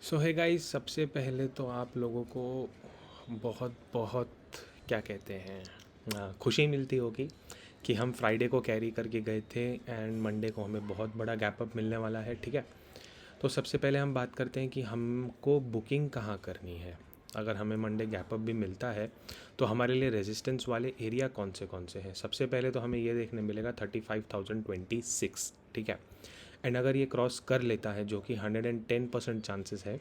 सो है गाइस, सबसे पहले तो आप लोगों को बहुत बहुत क्या कहते हैं खुशी मिलती होगी कि हम फ्राइडे को कैरी करके गए थे एंड मंडे को हमें बहुत बड़ा गैप अप मिलने वाला है। ठीक है, तो सबसे पहले हम बात करते हैं कि हमको बुकिंग कहाँ करनी है। अगर हमें मंडे गैप अप भी मिलता है तो हमारे लिए रेजिस्टेंस वाले एरिया कौन से हैं। सबसे पहले तो हमें ये देखने मिलेगा 35,026। ठीक है, एंड अगर ये क्रॉस कर लेता है, जो कि 110% चांसेस है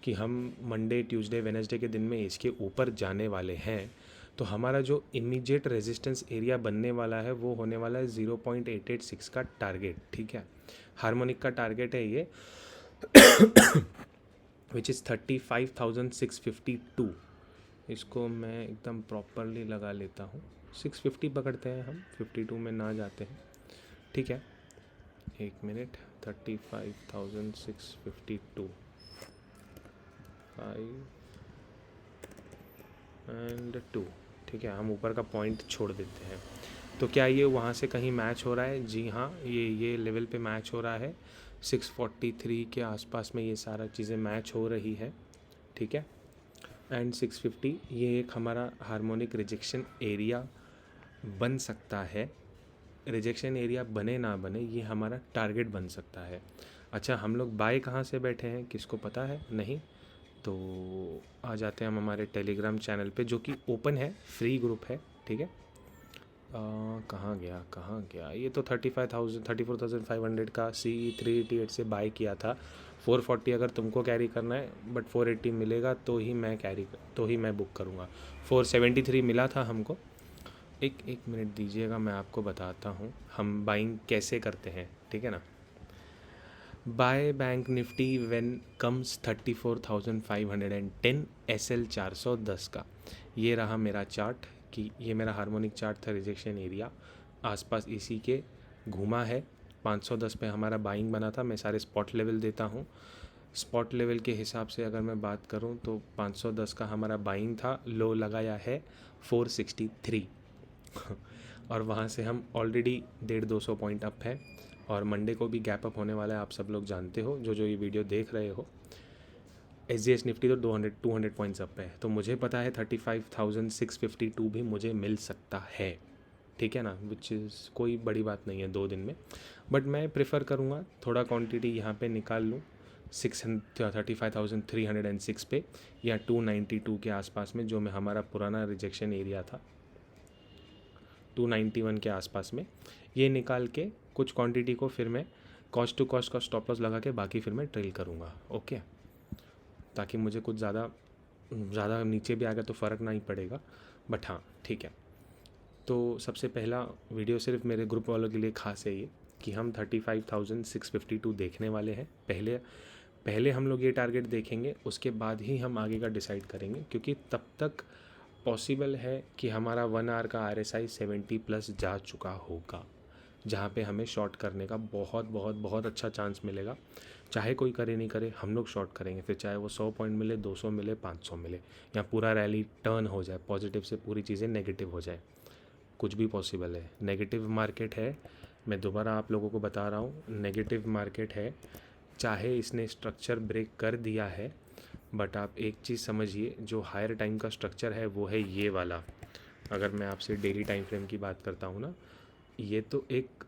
कि हम मंडे ट्यूसडे वेनेसडे के दिन में इसके ऊपर जाने वाले हैं, तो हमारा जो इमीडिएट रेजिस्टेंस एरिया बनने वाला है वो होने वाला है 0.886 का टारगेट। ठीक है, हार्मोनिक का टारगेट है ये विच इज़ 35,652। इसको मैं एकदम प्रॉपरली लगा लेता हूँ। 650 पकड़ते हैं हम, 52 में ना जाते हैं। ठीक है, एक मिनट। 35,652 5 एंड 2। ठीक है, हम ऊपर का पॉइंट छोड़ देते हैं। तो क्या ये वहाँ से कहीं मैच हो रहा है? जी हाँ, ये लेवल पे मैच हो रहा है। 643 के आसपास में ये सारा चीज़ें मैच हो रही है। ठीक है, एंड 650 ये एक हमारा हार्मोनिक रिजेक्शन एरिया बन सकता है। रिजेक्शन एरिया बने ना बने, ये हमारा टारगेट बन सकता है। अच्छा, हम लोग बाय कहाँ से बैठे हैं, किसको पता है? नहीं तो आ जाते हैं हम हमारे टेलीग्राम चैनल पे, जो कि ओपन है, फ्री ग्रुप है। ठीक है, कहाँ गया ये तो 34,500 का CE388 से बाय किया था। 440 अगर तुमको कैरी करना है, बट 480 मिलेगा तो ही मैं बुक करूँगा। 473 मिला था हमको। एक मिनट दीजिएगा, मैं आपको बताता हूँ हम बाइंग कैसे करते हैं। ठीक है ना, by bank Nifty when comes 34,510 SL 410 का। ये रहा मेरा चार्ट, कि ये मेरा हार्मोनिक चार्ट था। रिजेक्शन एरिया आसपास इसी के घूमा है। 510 पे हमारा बाइंग बना था। मैं सारे स्पॉट लेवल देता हूँ। स्पॉट लेवल के हिसाब से अगर मैं बात करूँ तो 510 का हमारा बाइंग था। लो लगाया है 463 और वहाँ से हम ऑलरेडी 150-200 पॉइंट अप है। और मंडे को भी गैप अप होने वाला है, आप सब लोग जानते हो जो ये वीडियो देख रहे हो। SGX निफ्टी तो 200 पॉइंट्स अप है, तो मुझे पता है 35,652 भी मुझे मिल सकता है। ठीक है ना, विच इज़ कोई बड़ी बात नहीं है 2 दिन में। बट मैं प्रेफर करूँगा थोड़ा क्वांटिटी यहाँ पे निकाल लूँ 35,306 पे या 292 के आसपास में, जो मैं हमारा पुराना रिजेक्शन एरिया था 291 के आसपास में। ये निकाल के कुछ क्वांटिटी को फिर मैं कॉस्ट टू कॉस्ट का स्टॉप लॉस लगा के बाकी फिर मैं ट्रेल करूँगा। ओके, ताकि मुझे कुछ ज़्यादा नीचे भी आ गया तो फ़र्क नहीं पड़ेगा। बट हाँ, ठीक है। तो सबसे पहला वीडियो सिर्फ मेरे ग्रुप वालों के लिए खास है ये, कि हम 35,652 देखने वाले हैं। पहले हम लोग ये टारगेट देखेंगे, उसके बाद ही हम आगे का डिसाइड करेंगे, क्योंकि तब तक पॉसिबल है कि हमारा 1 आवर का RSI 70 प्लस जा चुका होगा, जहाँ पे हमें शॉर्ट करने का बहुत बहुत बहुत अच्छा चांस मिलेगा। चाहे कोई करे नहीं करे, हम लोग शॉर्ट करेंगे। फिर चाहे वो 100 पॉइंट मिले, 200 मिले, 500 मिले, या पूरा रैली टर्न हो जाए, पॉजिटिव से पूरी चीज़ें नेगेटिव हो जाए, कुछ भी पॉसिबल है। नेगेटिव मार्केट है, मैं दोबारा आप लोगों को बता रहा हूँ, नेगेटिव मार्केट है। चाहे इसने स्ट्रक्चर ब्रेक कर दिया है, बट आप एक चीज़ समझिए, जो हायर टाइम का स्ट्रक्चर है वो है ये वाला। अगर मैं आपसे डेली टाइम फ्रेम की बात करता हूँ ना, ये तो एक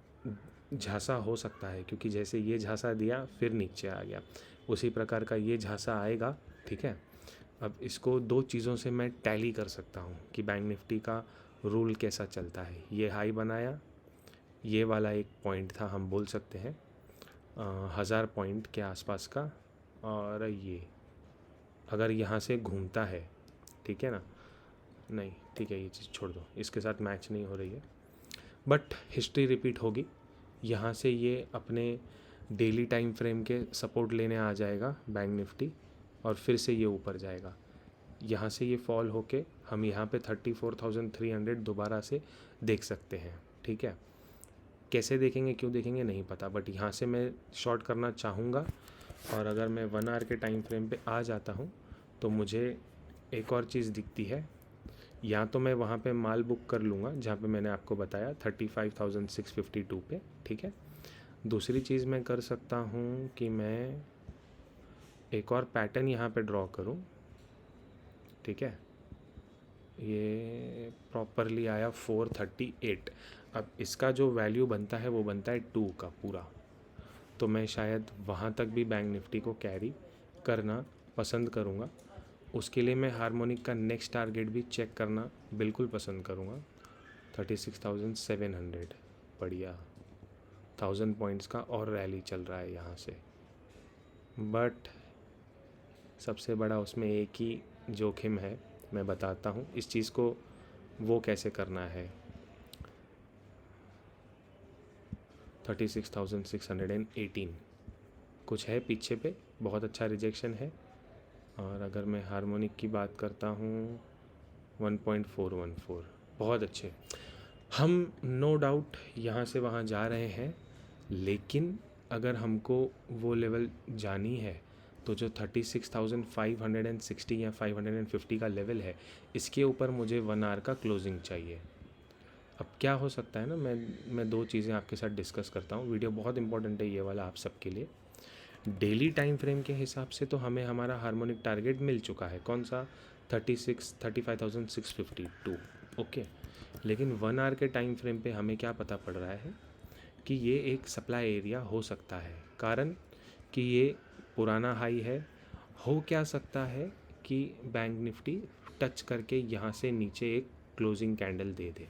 झांसा हो सकता है, क्योंकि जैसे ये झांसा दिया फिर नीचे आ गया, उसी प्रकार का ये झांसा आएगा। ठीक है, अब इसको 2 चीज़ों से मैं टैली कर सकता हूँ कि बैंक निफ्टी का रूल कैसा चलता है। ये हाई बनाया, ये वाला एक पॉइंट था, हम बोल सकते हैं 1000 पॉइंट के आसपास का। और ये अगर यहाँ से घूमता है, ठीक है ना, नहीं ठीक है, ये चीज़ छोड़ दो, इसके साथ मैच नहीं हो रही है, बट हिस्ट्री रिपीट होगी। यहाँ से ये अपने डेली टाइम फ्रेम के सपोर्ट लेने आ जाएगा बैंक निफ्टी, और फिर से ये ऊपर जाएगा। यहाँ से ये फॉल होके हम यहाँ पे 34,300 दोबारा से देख सकते हैं। ठीक है, कैसे देखेंगे, क्यों देखेंगे नहीं पता, बट यहाँ से मैं शॉर्ट करना चाहूँगा। और अगर मैं 1 आवर के टाइम फ्रेम पे आ जाता हूँ तो मुझे एक और चीज़ दिखती है, या तो मैं वहाँ पे माल बुक कर लूँगा जहाँ पे मैंने आपको बताया 35,652 पे। ठीक है, दूसरी चीज़ मैं कर सकता हूँ कि मैं एक और पैटर्न यहाँ पे ड्रॉ करूँ, ठीक है। ये प्रॉपरली आया 438। अब इसका जो वैल्यू बनता है वो बनता है 2 का पूरा, तो मैं शायद वहाँ तक भी बैंक निफ्टी को कैरी करना पसंद करूँगा। उसके लिए मैं हार्मोनिक का नेक्स्ट टारगेट भी चेक करना बिल्कुल पसंद करूँगा, 36,700। बढ़िया, 1000 पॉइंट्स का और रैली चल रहा है यहाँ से, बट सबसे बड़ा उसमें एक ही जोखिम है, मैं बताता हूँ इस चीज़ को वो कैसे करना है। 36,618 कुछ है पीछे पे, बहुत अच्छा रिजेक्शन है। और अगर मैं हार्मोनिक की बात करता हूँ 1.414, बहुत अच्छे। हम नो डाउट यहाँ से वहाँ जा रहे हैं, लेकिन अगर हमको वो लेवल जानी है तो जो 36,560 या 550 का लेवल है, इसके ऊपर मुझे 1 आवर का क्लोजिंग चाहिए। अब क्या हो सकता है ना, मैं दो चीज़ें आपके साथ डिस्कस करता हूँ। वीडियो बहुत इंपॉर्टेंट है ये वाला आप सबके लिए। डेली टाइम फ्रेम के हिसाब से तो हमें हमारा हार्मोनिक टारगेट मिल चुका है, कौन सा, 35,652, ओके। लेकिन 1 आवर के टाइम फ्रेम पे हमें क्या पता पड़ रहा है कि ये एक सप्लाई एरिया हो सकता है, कारण कि ये पुराना हाई है। हो क्या सकता है कि बैंक निफ्टी टच करके यहाँ से नीचे एक क्लोजिंग कैंडल दे दे।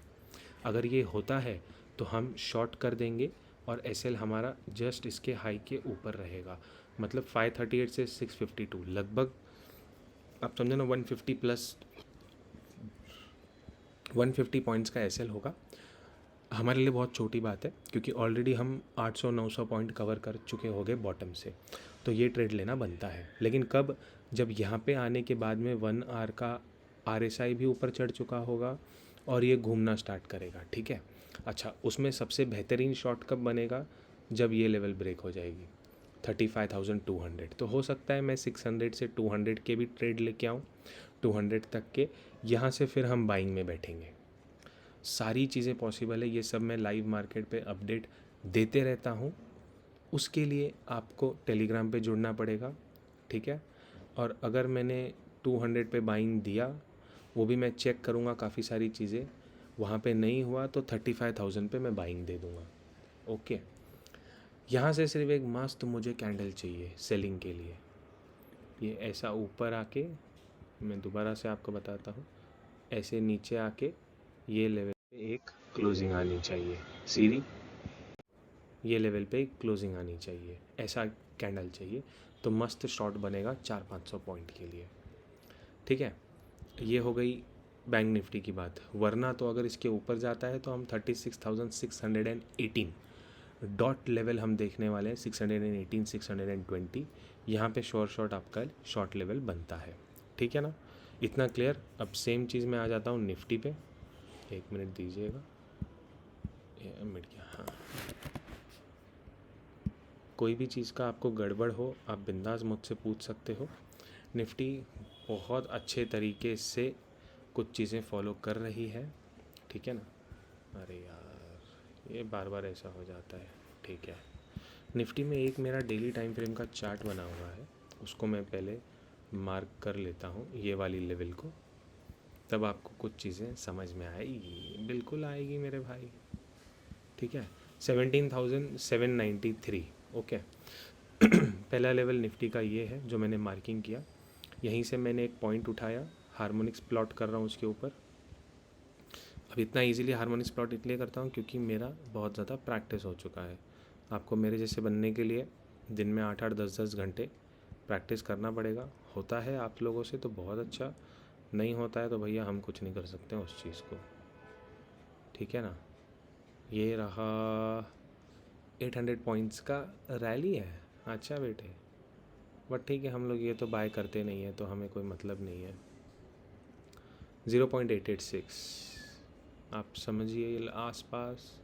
अगर ये होता है तो हम शॉर्ट कर देंगे और एसएल हमारा जस्ट इसके हाई के ऊपर रहेगा, मतलब 538 से 652 लगभग, आप समझो ना 150 प्लस 150 पॉइंट्स का एसएल होगा। हमारे लिए बहुत छोटी बात है, क्योंकि ऑलरेडी हम 800-900 पॉइंट कवर कर चुके होंगे बॉटम से, तो ये ट्रेड लेना बनता है। लेकिन कब, जब यहाँ पे आने के बाद में 1 आवर का आरएसआई भी ऊपर चढ़ चुका होगा और ये घूमना स्टार्ट करेगा, ठीक है। अच्छा, उसमें सबसे बेहतरीन शॉट कब बनेगा, जब ये लेवल ब्रेक हो जाएगी 35,200। तो हो सकता है मैं 600 से 200 के भी ट्रेड लेके आऊँ, 200 तक के, यहाँ से फिर हम बाइंग में बैठेंगे। सारी चीज़ें पॉसिबल है, ये सब मैं लाइव मार्केट पे अपडेट देते रहता हूँ। उसके लिए आपको टेलीग्राम पे जुड़ना पड़ेगा, ठीक है। और अगर मैंने 200 पे बाइंग दिया, वो भी मैं चेक करूँगा, काफ़ी सारी चीज़ें वहाँ पे नहीं हुआ तो 35,000 पे मैं बाइंग दे दूँगा, ओके। यहाँ से सिर्फ एक मस्त मुझे कैंडल चाहिए सेलिंग के लिए। ये ऐसा ऊपर आके, मैं दोबारा से आपको बताता हूँ, ऐसे नीचे आके ये लेवल पे एक क्लोजिंग आनी चाहिए सीधी, ये लेवल पे क्लोजिंग आनी चाहिए, ऐसा कैंडल चाहिए, तो मस्त शॉट बनेगा 400-500 पॉइंट के लिए, ठीक है। ये हो गई बैंक निफ्टी की बात। वरना तो अगर इसके ऊपर जाता है तो हम 36,618 डॉट लेवल हम देखने वाले हैं, 618 620, यहाँ पे शॉर्ट आपका शॉर्ट लेवल बनता है, ठीक है ना। इतना क्लियर। अब सेम चीज़ में आ जाता हूँ निफ्टी पे, 1 मिनट दीजिएगा, मिट गया, हाँ। कोई भी चीज़ का आपको गड़बड़ हो आप बिंदास मुझसे पूछ सकते हो। निफ्टी बहुत अच्छे तरीके से कुछ चीज़ें फॉलो कर रही है, ठीक है ना। अरे यार, ये बार बार ऐसा हो जाता है, ठीक है। निफ्टी में एक मेरा डेली टाइम फ्रेम का चार्ट बना हुआ है, उसको मैं पहले मार्क कर लेता हूँ, ये वाली लेवल को, तब आपको कुछ चीज़ें समझ में आएगी, बिल्कुल आएगी मेरे भाई, ठीक है। 17,793, ओके। पहला लेवल निफ्टी का ये है जो मैंने मार्किंग किया, यहीं से मैंने एक पॉइंट उठाया, हार्मोनिक्स प्लॉट कर रहा हूँ उसके ऊपर। अब इतना इजीली हार्मोनिक्स प्लॉट इसलिए करता हूँ क्योंकि मेरा बहुत ज़्यादा प्रैक्टिस हो चुका है। आपको मेरे जैसे बनने के लिए दिन में 8-8 10-10 घंटे प्रैक्टिस करना पड़ेगा। होता है आप लोगों से तो बहुत अच्छा, नहीं होता है तो भैया हम कुछ नहीं कर सकते हैं उस चीज़ को, ठीक है ना। ये रहा 800 पॉइंट्स का रैली है, अच्छा बेटे, बट ठीक है, हम लोग ये तो बाय करते नहीं है तो हमें कोई मतलब नहीं है। 0.886 आप समझिए आसपास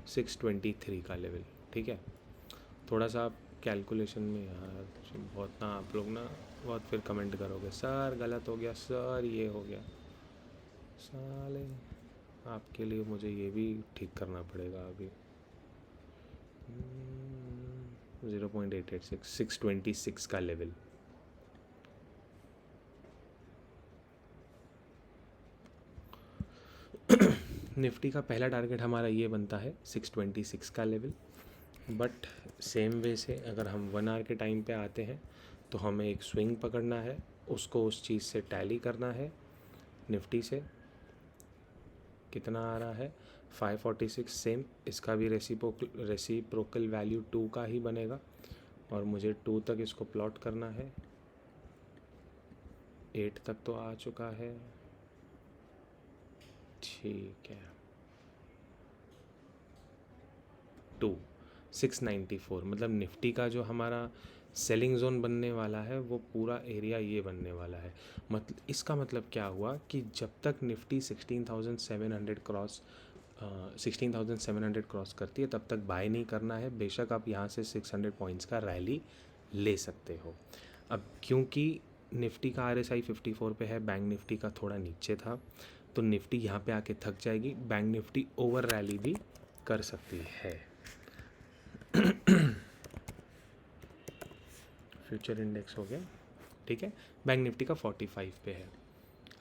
623 का लेवल, ठीक है। थोड़ा सा आप कैलकुलेशन में, यार बहुत ना आप लोग ना बहुत फिर कमेंट करोगे, सर गलत हो गया, सर ये हो गया, साले आपके लिए मुझे ये भी ठीक करना पड़ेगा अभी। 0.886 626 का लेवल। निफ्टी का पहला टारगेट हमारा ये बनता है 626 का लेवल। बट सेम वे से अगर हम 1 आवर के टाइम पे आते हैं तो हमें एक स्विंग पकड़ना है, उसको उस चीज़ से टैली करना है। निफ्टी से कितना आ रहा है 546, सेम इसका भी रेसिप्रोकल वैल्यू 2 का ही बनेगा और मुझे 2 तक इसको प्लॉट करना है। 8 तक तो आ चुका है, ठीक है। 694 मतलब निफ्टी का जो हमारा सेलिंग जोन बनने वाला है वो पूरा एरिया ये बनने वाला है। मतलब इसका मतलब क्या हुआ कि जब तक निफ्टी 16,700 क्रॉस करती है तब तक बाय नहीं करना है। बेशक आप यहाँ से 600 पॉइंट्स का रैली ले सकते हो। अब क्योंकि निफ्टी का RSI 54 पे है, बैंक निफ्टी का थोड़ा नीचे था, तो निफ्टी यहाँ पे आके थक जाएगी। बैंक निफ्टी ओवर रैली भी कर सकती है। फ्यूचर इंडेक्स हो गया, ठीक है। बैंक निफ्टी का 45 पे है।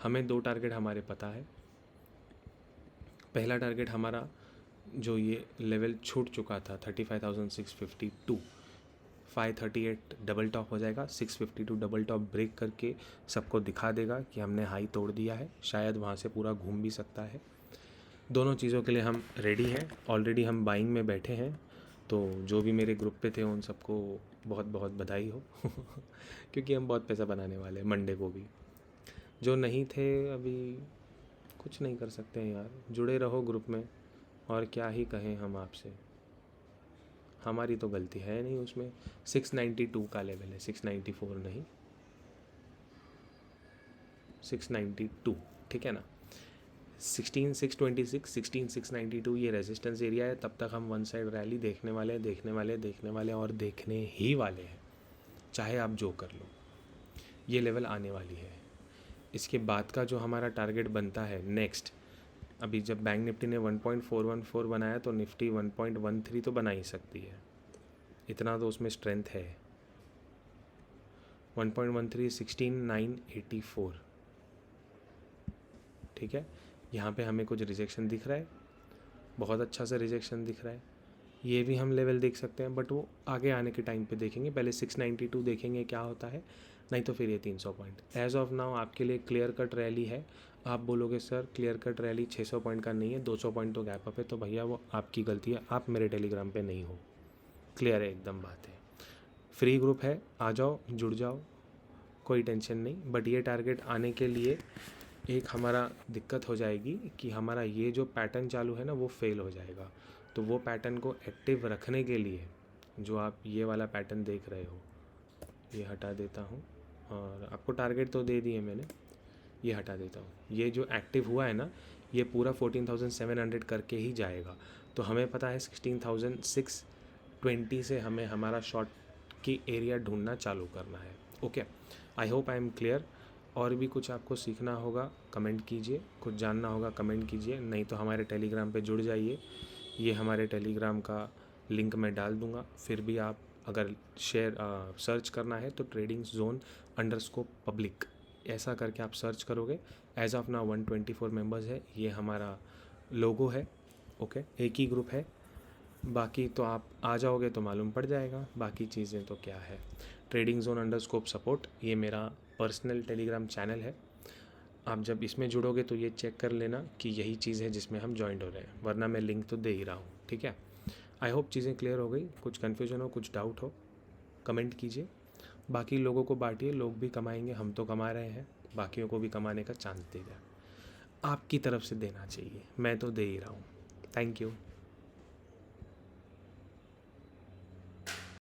हमें 2 टारगेट हमारे पता है। पहला टारगेट हमारा जो ये लेवल छूट चुका था 35,652, 538 डबल टॉप हो जाएगा। 652 डबल टॉप ब्रेक करके सबको दिखा देगा कि हमने हाई तोड़ दिया है। शायद वहाँ से पूरा घूम भी सकता है। दोनों चीज़ों के लिए हम रेडी हैं। ऑलरेडी हम बाइंग में बैठे हैं। तो जो भी मेरे ग्रुप पे थे उन सबको बहुत बहुत बधाई हो क्योंकि हम बहुत पैसा बनाने वाले हैं मंडे को भी। जो नहीं थे अभी कुछ नहीं कर सकते हैं यार, जुड़े रहो ग्रुप में। और क्या ही कहें हम आपसे, हमारी तो गलती है नहीं उसमें। 692 का लेवल है, 694 नहीं, 692, ठीक है ना। 16,626, 16,692 ये रेजिस्टेंस एरिया है। तब तक हम वन साइड रैली देखने वाले और देखने ही वाले हैं, चाहे आप जो कर लो। ये लेवल आने वाली है। इसके बाद का जो हमारा टारगेट बनता है नेक्स्ट, अभी जब बैंक निफ्टी ने 1.414 बनाया तो निफ्टी 1.13 तो बना ही सकती है, इतना तो उसमें स्ट्रेंथ है। 1.13 16,984, ठीक है। यहाँ पे हमें कुछ रिजेक्शन दिख रहा है, बहुत अच्छा सा रिजेक्शन दिख रहा है। ये भी हम लेवल देख सकते हैं, बट वो आगे आने के टाइम पे देखेंगे। पहले 692 देखेंगे क्या होता है, नहीं तो फिर ये 300 पॉइंट। एज ऑफ नाउ आपके लिए क्लियर कट रैली है। आप बोलोगे sir clear cut rally 600 point का नहीं है, 200 पॉइंट तो गैप अप है, तो भैया वो आपकी गलती है, आप मेरे टेलीग्राम पे नहीं हो। क्लियर है एकदम बात है। फ्री ग्रुप है, आ जाओ, जुड़ जाओ, कोई टेंशन नहीं। बट ये टारगेट आने के लिए एक हमारा दिक्कत हो जाएगी कि हमारा ये जो पैटर्न चालू है ना वो फेल हो जाएगा। तो वो पैटर्न को एक्टिव रखने के लिए जो आप ये वाला पैटर्न देख रहे हो, ये हटा देता हूँ। और आपको टारगेट तो दे दिए मैंने, ये हटा देता हूँ। ये जो एक्टिव हुआ है ना ये पूरा 14,700 करके ही जाएगा। तो हमें पता है 16,620 से हमें हमारा शॉर्ट की एरिया ढूंढना चालू करना है। Okay, I hope I am clear. और भी कुछ आपको सीखना होगा कमेंट कीजिए, कुछ जानना होगा कमेंट कीजिए, नहीं तो हमारे टेलीग्राम पे जुड़ जाइए। ये हमारे टेलीग्राम का लिंक मैं डाल दूँगा। फिर भी आप अगर सर्च करना है तो tradingzone_public ऐसा करके आप सर्च करोगे। एज ऑफ नाउ 124 मेंबर्स है, ये हमारा लोगो है। ओके, एक ही ग्रुप है, बाकी तो आप आ जाओगे तो मालूम पड़ जाएगा बाकी चीज़ें तो क्या है। tradingzone_support ये मेरा पर्सनल टेलीग्राम चैनल है। आप जब इसमें जुड़ोगे तो ये चेक कर लेना कि यही चीज़ है जिसमें हम ज्वाइंट हो रहे हैं, वरना मैं लिंक तो दे ही रहा हूँ, ठीक है। आई होप चीज़ें क्लियर हो गई। कुछ कन्फ्यूजन हो, कुछ डाउट हो, कमेंट कीजिए। बाकी लोगों को बांटिए, लोग भी कमाएंगे, हम तो कमा रहे हैं, बाकियों को भी कमाने का चांस देगा। आपकी तरफ से देना चाहिए, मैं तो दे ही रहा हूँ। Thank you.